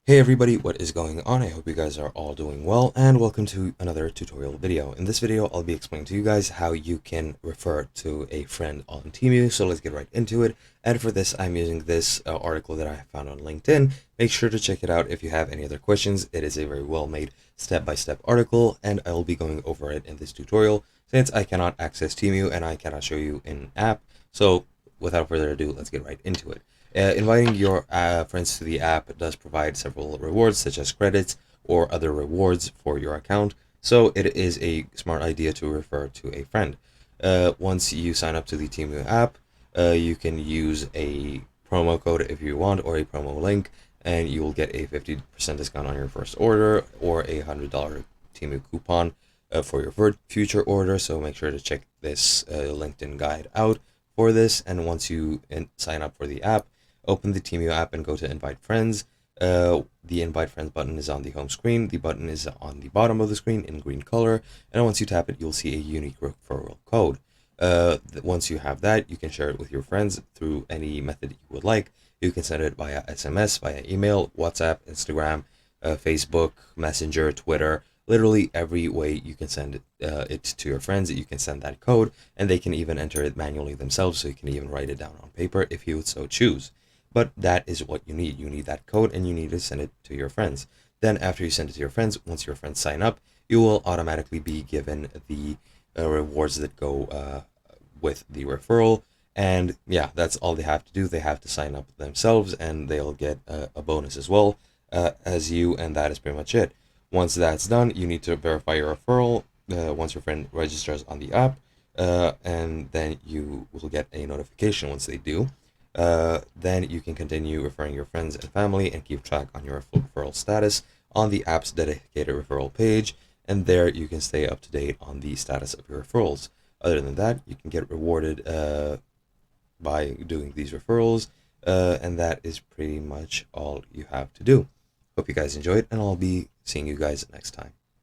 Hey everybody, what is going on? I hope you guys are all doing well, and welcome to another tutorial video. In this video, I'll be explaining to you guys how you can refer to a friend on Temu, so let's get right into it. And for this, I'm using this article that I found on LinkedIn. Make sure to check it out if you have any other questions. It is a very well-made step-by-step article, and I will be going over it in this tutorial, since I cannot access Temu and I cannot show you in app. So without further ado, let's get right into it. Inviting your friends to the app does provide several rewards, such as credits or other rewards for your account. So it is a smart idea to refer to a friend. Once you sign up to the Temu app, you can use a promo code if you want, or a promo link, and you will get a 50% discount on your first order, or a $100 Temu coupon for your future order. So make sure to check this LinkedIn guide out for this. And once you sign up for the app, open the Temu app and go to invite friends. The invite friends button is on the home screen. The button is on the bottom of the screen in green color. And once you tap it, you'll see a unique referral code. Once you have that, you can share it with your friends through any method you would like. You can send it via SMS, via email, WhatsApp, Instagram, Facebook, Messenger, Twitter. Literally every way you can send it to your friends. You can send that code, and they can even enter it manually themselves, so you can even write it down on paper if you would so choose. But that is what you need. You need that code, and you need to send it to your friends. Then after you send it to your friends, once your friends sign up, you will automatically be given the rewards that go with the referral. And yeah, that's all they have to do. They have to sign up themselves, and they'll get a bonus as well as you, and that is pretty much it. Once that's done, you need to verify your referral once your friend registers on the app, and then you will get a notification once they do. Then you can continue referring your friends and family and keep track on your referral status on the app's dedicated referral page, and there you can stay up to date on the status of your referrals. Other than that, you can get rewarded by doing these referrals, and that is pretty much all you have to do. Hope you guys enjoyed, and I'll be seeing you guys next time.